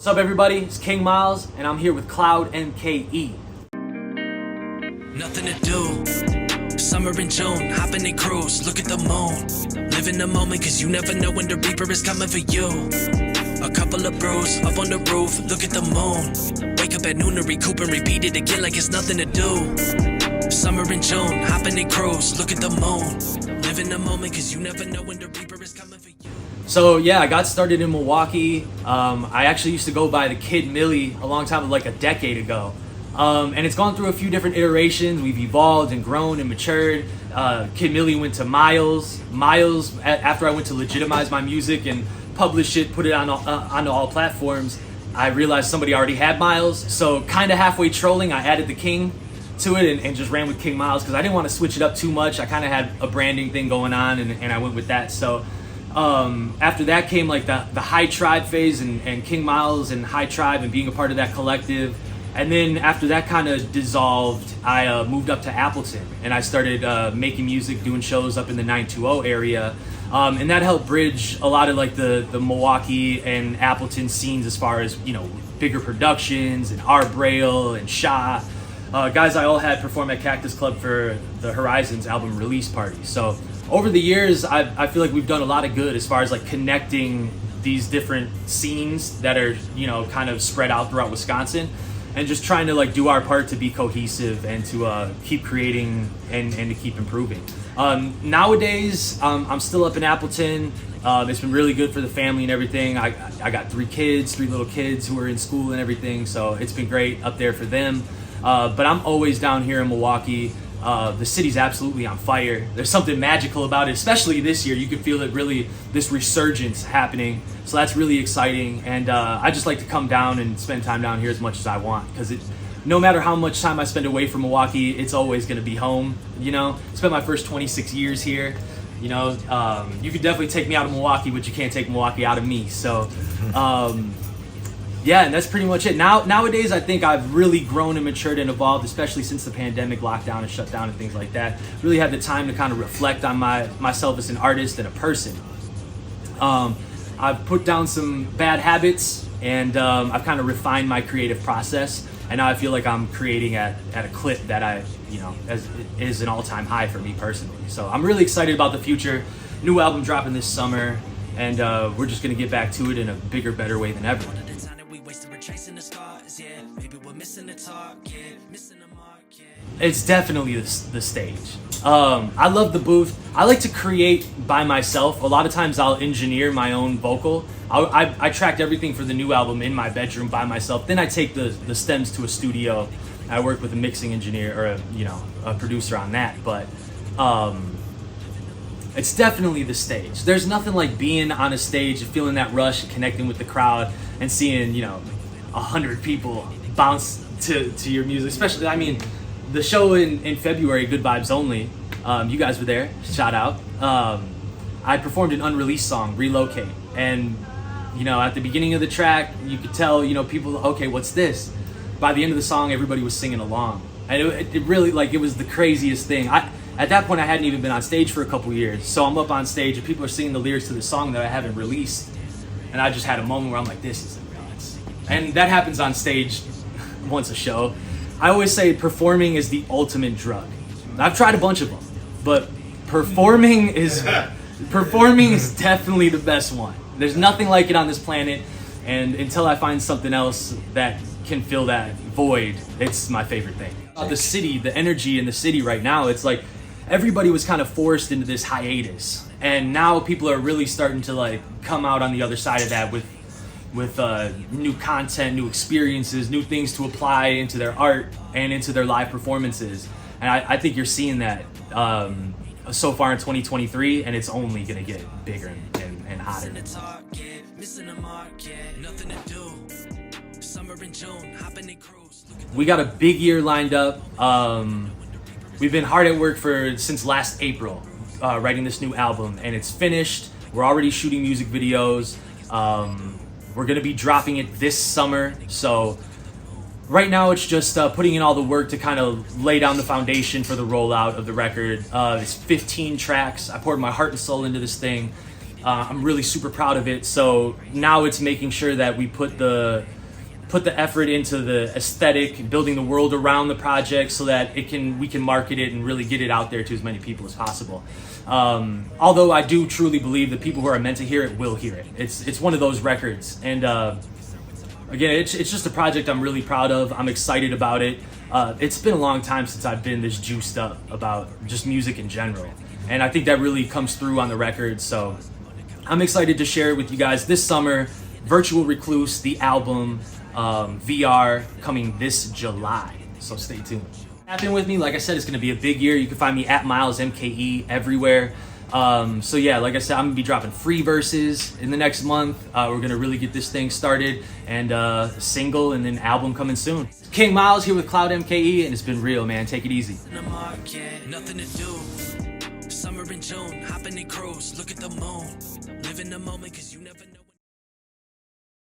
What's up, everybody? It's King Myles, and I'm here with Cloud MKE. Nothing to do. Summer in June, hopping in cruise, look at the moon. Live in the moment, cause you never know when the reaper is coming for you. A couple of brews, up on the roof, look at the moon. Wake up at noon to recoup and repeat it again like it's nothing to do. Summer in June, hopping in cruise, look at the moon. Live in the moment, cause you never know when the reaper is coming for you. So yeah, I got started in Milwaukee. I actually used to go by the Kid Millie a long time, like a decade ago. And it's gone through a few different iterations. We've evolved and grown and matured. Kid Millie went to Myles. Myles, after I went to legitimize my music and publish it, put it on onto all platforms, I realized somebody already had Myles. So kind of halfway trolling, I added the King to it and just ran with King Myles because I didn't want to switch it up too much. I kind of had a branding thing going on and I went with that. So after that came like the High Tribe phase and King Myles and High Tribe and being a part of that collective. And then after that kind of dissolved, I moved up to Appleton and I started making music, doing shows up in the 920 area. And that helped bridge a lot of like the Milwaukee and Appleton scenes as far as, you know, bigger productions and Art Braille and Shaw. Guys I all had perform at Cactus Club for the Horizons album release party. So over the years, I feel like we've done a lot of good as far as like connecting these different scenes that are, you know, kind of spread out throughout Wisconsin and just trying to like do our part to be cohesive and to keep creating and to keep improving. Nowadays, I'm still up in Appleton. It's been really good for the family and everything. I got three little kids who are in school and everything. So it's been great up there for them. But I'm always down here in Milwaukee. The city's absolutely on fire. There's something magical about it, especially this year. You can feel it really, this resurgence happening. So that's really exciting. And I just like to come down and spend time down here as much as I want because no matter how much time I spend away from Milwaukee, it's always going to be home. You know, spent my first 26 years here. You know, you could definitely take me out of Milwaukee, but you can't take Milwaukee out of me. So, yeah, and that's pretty much it. Nowadays, I think I've really grown and matured and evolved, especially since the pandemic lockdown and shutdown and things like that. Really had the time to kind of reflect on myself as an artist and a person. I've put down some bad habits, and I've kind of refined my creative process. And now I feel like I'm creating at a clip that is an all-time high for me personally. So I'm really excited about the future. New album dropping this summer, and we're just gonna get back to it in a bigger, better way than ever. It's definitely the stage. I love the booth. I like to create by myself. A lot of times I'll engineer my own vocal. I tracked everything for the new album in my bedroom by myself. Then I take the stems to a studio. I work with a mixing engineer or a producer on that. But it's definitely the stage. There's nothing like being on a stage and feeling that rush and connecting with the crowd and seeing 100 people bounce to your music. Especially, I mean, the show in February, Good Vibes Only, you guys were there, shout out. I performed an unreleased song, Relocate. And, at the beginning of the track, you could tell, people, okay, what's this? By the end of the song, everybody was singing along. And it really, it was the craziest thing. At that point, I hadn't even been on stage for a couple years. So I'm up on stage and people are singing the lyrics to the song that I haven't released. And I just had a moment where I'm like, this is nuts. And that happens on stage once a show. I always say performing is the ultimate drug. I've tried a bunch of them, but performing is definitely the best one. There's nothing like it on this planet, and until I find something else that can fill that void, it's my favorite thing. The city, the energy in the city right now, it's like everybody was kind of forced into this hiatus, and now people are really starting to come out on the other side of that with new content, new experiences, new things to apply into their art and into their live performances. And I think you're seeing that so far in 2023, and it's only going to get bigger and hotter. We got a big year lined up. We've been hard at work since last April, writing this new album, and it's finished. We're already shooting music videos. We're going to be dropping it this summer. So right now it's just putting in all the work to kind of lay down the foundation for the rollout of the record. It's 15 tracks. I poured my heart and soul into this thing. I'm really super proud of it. So now it's making sure that we put the put the effort into the aesthetic, building the world around the project so that we can market it and really get it out there to as many people as possible. Although I do truly believe that people who are meant to hear it will hear it. It's one of those records, and again, it's just a project I'm really proud of. I'm excited about it. It's been a long time since I've been this juiced up about just music in general, and I think that really comes through on the record. So I'm excited to share it with you guys this summer. Virtual Recluse, the album, VR, coming this July. So stay tuned. Happen with me. Like I said, it's going to be a big year. You can find me at Myles, MKE, everywhere. So yeah, like I said, I'm going to be dropping free verses in the next month. We're going to really get this thing started, and a single and an album coming soon. King Myles here with Cloud MKE, and it's been real, man. Take it easy. In the market, nothing to do. Summer in June, hopping in cruise, look at the moon. Live in the moment, cause you never know.